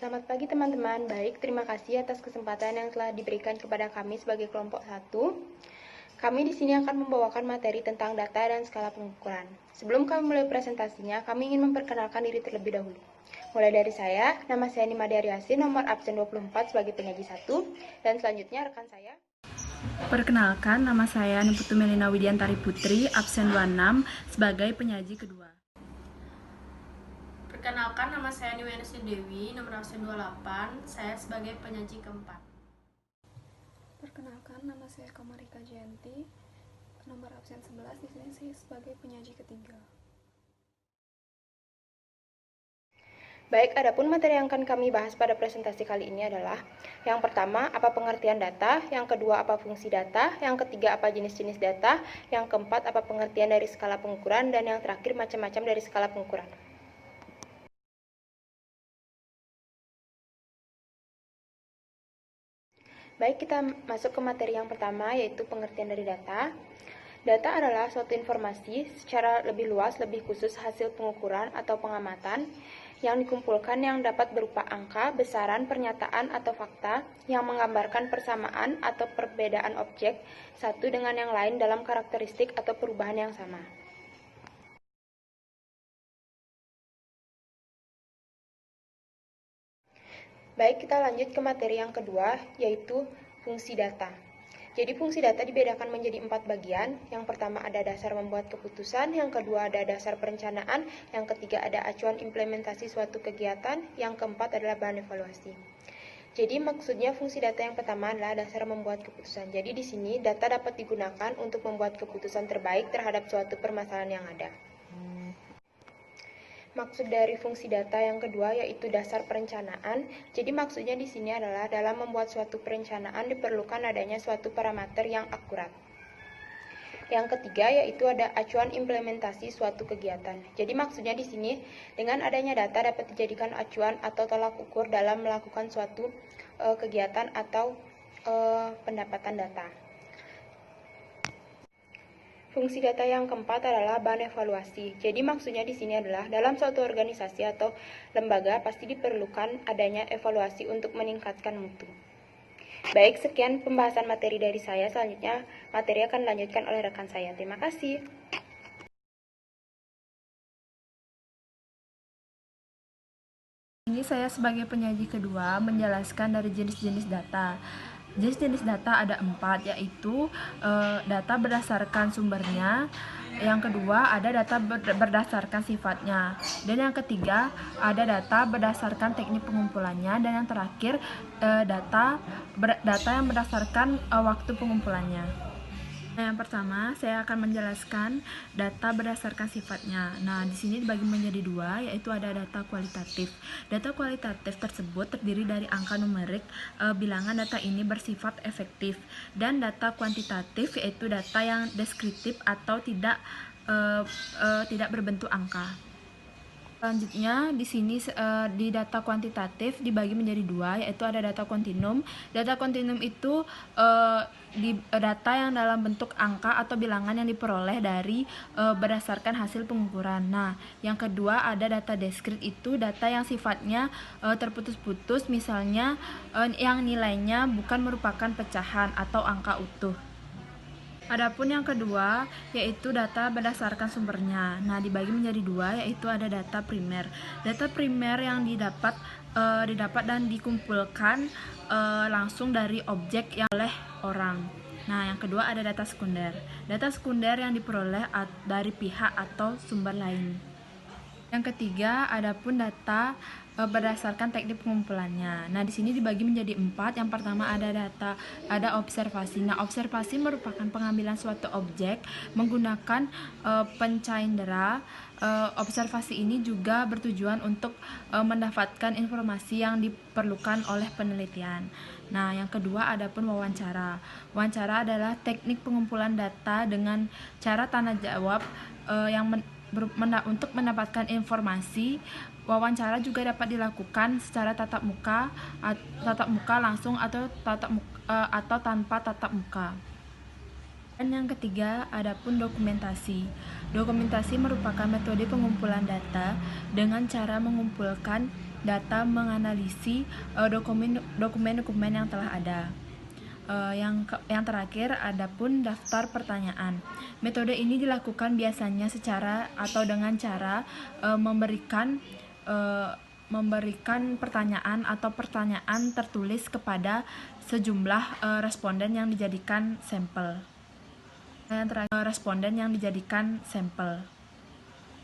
Selamat pagi teman-teman. Baik, terima kasih atas kesempatan yang telah diberikan kepada kami sebagai kelompok 1. Kami di sini akan membawakan materi tentang data dan skala pengukuran. Sebelum kami mulai presentasinya, kami ingin memperkenalkan diri terlebih dahulu. Mulai dari saya, nama saya Nimade Aryasin, nomor absen 24 sebagai penyaji 1, dan selanjutnya rekan saya. Perkenalkan, nama saya Niputu Melina Widiantari Putri, absen 26 sebagai penyaji kedua. Perkenalkan, nama saya Niwenusi Dewi, nomor absen 28, saya sebagai penyaji keempat. Perkenalkan, nama saya Kamarika Jayanti, nomor absen 11, di sini saya sebagai penyaji ketiga. Baik, adapun materi yang akan kami bahas pada presentasi kali ini adalah yang pertama, apa pengertian data, yang kedua, apa fungsi data, yang ketiga, apa jenis-jenis data, yang keempat, apa pengertian dari skala pengukuran, dan yang terakhir, macam-macam dari skala pengukuran. Baik, kita masuk ke materi yang pertama, yaitu pengertian dari data. Data adalah suatu informasi secara lebih luas, lebih khusus hasil pengukuran atau pengamatan yang dikumpulkan yang dapat berupa angka, besaran, pernyataan, atau fakta yang menggambarkan persamaan atau perbedaan objek satu dengan yang lain dalam karakteristik atau perubahan yang sama. Baik, kita lanjut ke materi yang kedua, yaitu fungsi data. Jadi fungsi data dibedakan menjadi 4 bagian. Yang pertama ada dasar membuat keputusan, yang kedua ada dasar perencanaan, yang ketiga ada acuan implementasi suatu kegiatan, yang keempat adalah bahan evaluasi. Jadi maksudnya fungsi data yang pertama adalah dasar membuat keputusan. Jadi di sini data dapat digunakan untuk membuat keputusan terbaik terhadap suatu permasalahan yang ada. Maksud dari fungsi data yang kedua yaitu dasar perencanaan. Jadi maksudnya di sini adalah dalam membuat suatu perencanaan diperlukan adanya suatu parameter yang akurat. Yang ketiga yaitu ada acuan implementasi suatu kegiatan. Jadi maksudnya di sini dengan adanya data dapat dijadikan acuan atau tolak ukur dalam melakukan suatu kegiatan atau pendapatan data. Fungsi data yang keempat adalah bahan evaluasi. Jadi maksudnya di sini adalah dalam suatu organisasi atau lembaga pasti diperlukan adanya evaluasi untuk meningkatkan mutu. Baik, sekian pembahasan materi dari saya. Selanjutnya materi akan dilanjutkan oleh rekan saya. Terima kasih. Ini saya sebagai penyaji kedua menjelaskan dari jenis-jenis data. Jenis-jenis data ada 4, yaitu data berdasarkan sumbernya, yang kedua ada data berdasarkan sifatnya, dan yang ketiga ada data berdasarkan teknik pengumpulannya, dan yang terakhir data yang berdasarkan waktu pengumpulannya. Nah, yang pertama saya akan menjelaskan data berdasarkan sifatnya. Nah, di sini dibagi menjadi 2, yaitu ada data kualitatif. Data kualitatif tersebut terdiri dari angka numerik, bilangan data ini bersifat efektif, dan data kuantitatif yaitu data yang deskriptif atau tidak berbentuk angka. Selanjutnya di sini di data kuantitatif dibagi menjadi 2, yaitu ada data kontinum. Data kontinum itu data yang dalam bentuk angka atau bilangan yang diperoleh dari berdasarkan hasil pengukuran. Nah, yang kedua ada data diskrit, itu data yang sifatnya terputus-putus, misalnya yang nilainya bukan merupakan pecahan atau angka utuh. Adapun yang kedua yaitu data berdasarkan sumbernya. Nah, dibagi menjadi 2, yaitu ada data primer. Data primer yang didapat dan dikumpulkan langsung dari objek yang oleh orang. Nah, yang kedua ada data sekunder. Data sekunder yang diperoleh dari pihak atau sumber lain. Yang ketiga, adapun data berdasarkan teknik pengumpulannya. Nah, di sini dibagi menjadi 4. Yang pertama ada observasi. Nah, observasi merupakan pengambilan suatu objek menggunakan panca indera. Observasi ini juga bertujuan untuk mendapatkan informasi yang diperlukan oleh penelitian. Nah, yang kedua adapun wawancara. Wawancara adalah teknik pengumpulan data dengan cara tanya jawab untuk mendapatkan informasi. Wawancara juga dapat dilakukan secara tatap muka langsung atau tanpa tatap muka. Dan yang ketiga, adapun dokumentasi. Dokumentasi merupakan metode pengumpulan data dengan cara mengumpulkan data menganalisis dokumen-dokumen yang telah ada. Yang terakhir, adapun daftar pertanyaan. Metode ini dilakukan biasanya secara atau dengan cara memberikan pertanyaan atau pertanyaan tertulis kepada sejumlah responden yang dijadikan sampel.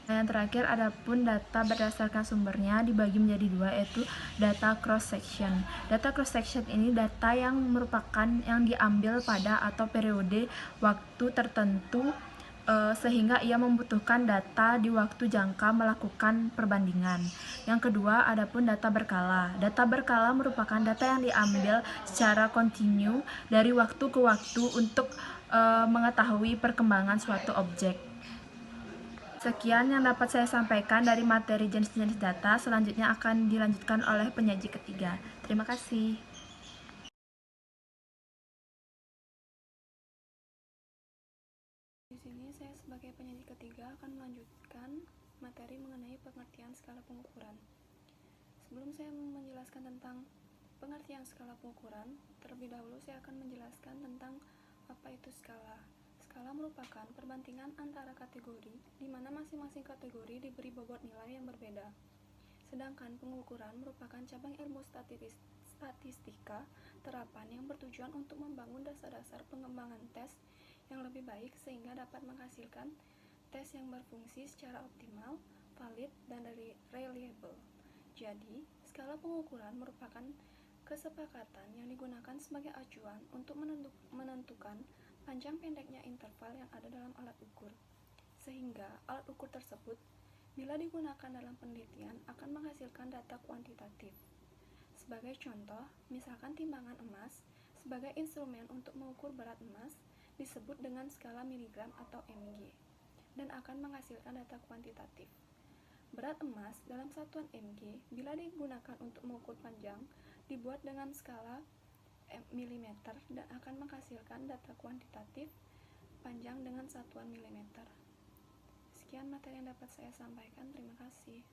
Yang terakhir, adapun data berdasarkan sumbernya dibagi menjadi dua, yaitu data cross-section. Data cross-section ini data yang diambil pada atau periode waktu tertentu sehingga ia membutuhkan data di waktu jangka melakukan perbandingan. Yang kedua, adapun data berkala. Data berkala merupakan data yang diambil secara kontinu dari waktu ke waktu untuk mengetahui perkembangan suatu objek. Sekian yang dapat saya sampaikan dari materi jenis-jenis data. Selanjutnya akan dilanjutkan oleh penyaji ketiga. Terima kasih. Di sini saya sebagai penyaji ketiga akan melanjutkan materi mengenai pengertian skala pengukuran. Sebelum saya menjelaskan tentang pengertian skala pengukuran, terlebih dahulu saya akan menjelaskan tentang apa itu skala. Skala merupakan perbandingan antara kategori, di mana masing-masing kategori diberi bobot nilai yang berbeda. Sedangkan pengukuran merupakan cabang ilmu statistika terapan yang bertujuan untuk membangun dasar-dasar pengembangan tes yang lebih baik sehingga dapat menghasilkan tes yang berfungsi secara optimal, valid, dan reliable. Jadi, skala pengukuran merupakan kesepakatan yang digunakan sebagai acuan untuk menentukan panjang pendeknya interval yang ada dalam alat ukur, sehingga alat ukur tersebut bila digunakan dalam penelitian akan menghasilkan data kuantitatif. Sebagai contoh, misalkan timbangan emas sebagai instrumen untuk mengukur berat emas disebut dengan skala miligram atau mg dan akan menghasilkan data kuantitatif. Berat emas dalam satuan mg bila digunakan untuk mengukur panjang dibuat dengan skala milimeter dan akan menghasilkan data kuantitatif panjang dengan satuan milimeter. Sekian materi yang dapat saya sampaikan. Terima kasih.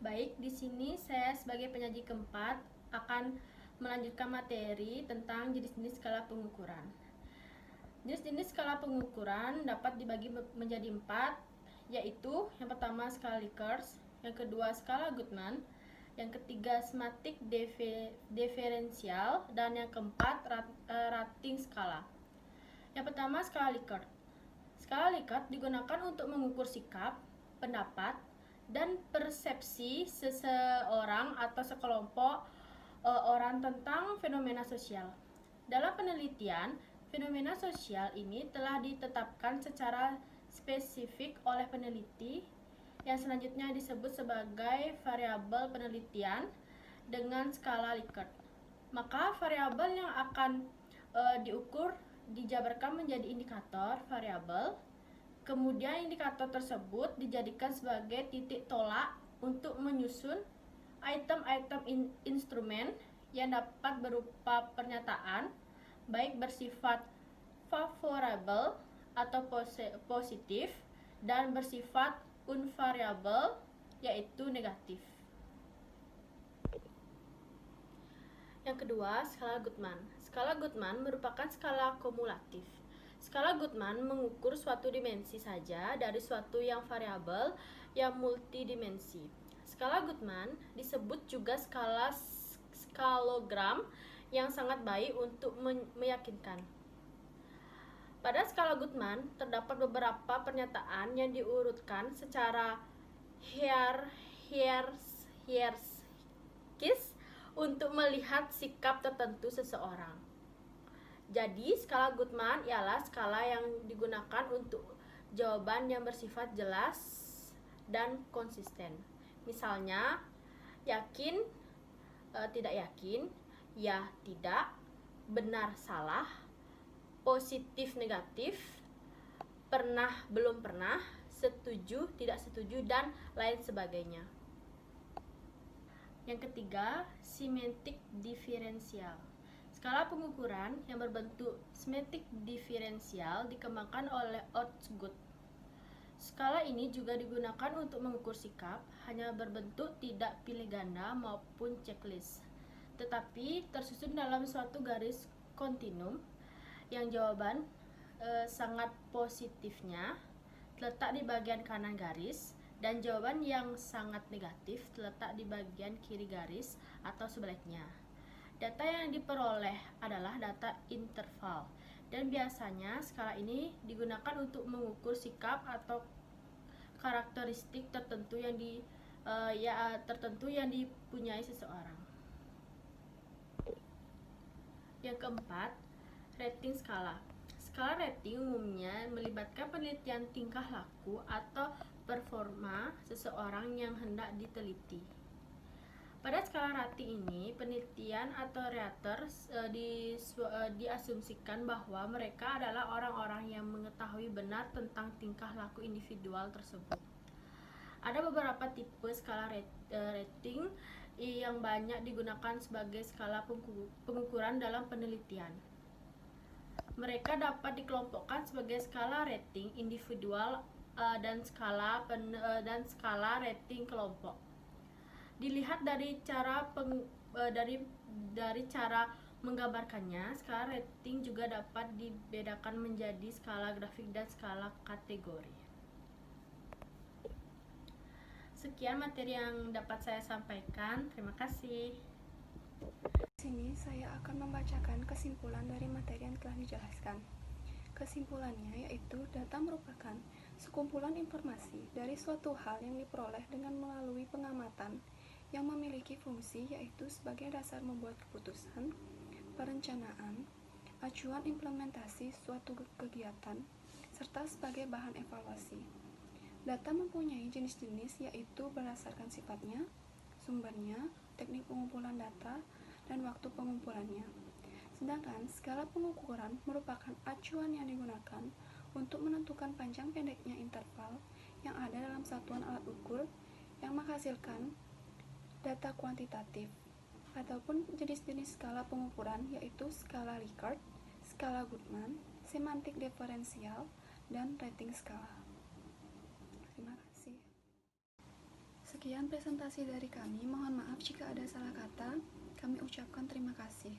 Baik, di sini saya sebagai penyaji keempat akan melanjutkan materi tentang jenis-jenis skala pengukuran. Jenis-jenis skala pengukuran dapat dibagi menjadi 4, yaitu yang pertama skala Likert, yang kedua skala Guttman, yang ketiga semantik diferensial, dan yang keempat rating skala. Yang pertama skala Likert. Skala Likert digunakan untuk mengukur sikap, pendapat, dan persepsi seseorang atau sekelompok orang tentang fenomena sosial. Dalam penelitian, fenomena sosial ini telah ditetapkan secara spesifik oleh peneliti yang selanjutnya disebut sebagai variabel penelitian dengan skala Likert. Maka variabel yang akan diukur dijabarkan menjadi indikator variabel. Kemudian indikator tersebut dijadikan sebagai titik tolak untuk menyusun item-item instrumen yang dapat berupa pernyataan, baik bersifat favorable atau positif dan bersifat unvariable, yaitu negatif. Yang kedua, skala Guttman. Skala Guttman merupakan skala kumulatif. Skala Guttman mengukur suatu dimensi saja dari suatu yang variabel yang multidimensi. Skala Guttman disebut juga skalogram yang sangat baik untuk meyakinkan. Pada skala Guttman terdapat beberapa pernyataan yang diurutkan secara hierarkis untuk melihat sikap tertentu seseorang. Jadi, skala Guttman ialah skala yang digunakan untuk jawaban yang bersifat jelas dan konsisten. Misalnya, yakin, tidak yakin, ya tidak, benar salah, positif negatif, pernah belum pernah, setuju tidak setuju, dan lain sebagainya. Yang ketiga, semantik diferensial. Skala pengukuran yang berbentuk semantik diferensial dikembangkan oleh Osgood. Skala ini juga digunakan untuk mengukur sikap, hanya berbentuk tidak pilih ganda maupun checklist, tetapi tersusun dalam suatu garis kontinum yang jawaban sangat positifnya terletak di bagian kanan garis dan jawaban yang sangat negatif terletak di bagian kiri garis atau sebaliknya. Data yang diperoleh adalah data interval dan biasanya skala ini digunakan untuk mengukur sikap atau karakteristik tertentu yang dipunyai seseorang. Yang keempat, rating skala. Skala rating umumnya melibatkan penelitian tingkah laku atau performa seseorang yang hendak diteliti. Pada skala rating ini, penelitian atau rater diasumsikan bahwa mereka adalah orang-orang yang mengetahui benar tentang tingkah laku individual tersebut. Ada beberapa tipe skala rating yang banyak digunakan sebagai skala pengukuran dalam penelitian. Mereka dapat dikelompokkan sebagai skala rating individual dan skala rating kelompok. Dilihat dari cara menggambarkannya, skala rating juga dapat dibedakan menjadi skala grafik dan skala kategori. Sekian materi yang dapat saya sampaikan. Terima kasih. Di sini saya akan membacakan kesimpulan dari materi yang telah dijelaskan. Kesimpulannya yaitu data merupakan sekumpulan informasi dari suatu hal yang diperoleh dengan melalui pengamatan yang memiliki fungsi yaitu sebagai dasar membuat keputusan, perencanaan, acuan implementasi suatu kegiatan, serta sebagai bahan evaluasi. Data mempunyai jenis-jenis yaitu berdasarkan sifatnya, sumbernya, teknik pengumpulan data, dan waktu pengumpulannya. Sedangkan skala pengukuran merupakan acuan yang digunakan untuk menentukan panjang pendeknya interval yang ada dalam satuan alat ukur yang menghasilkan data kuantitatif. Ataupun jenis-jenis skala pengukuran yaitu skala Likert, skala Goodman, semantik diferensial, dan rating skala. Terima kasih. Sekian presentasi dari kami. Mohon maaf jika ada salah kata. Kami ucapkan terima kasih.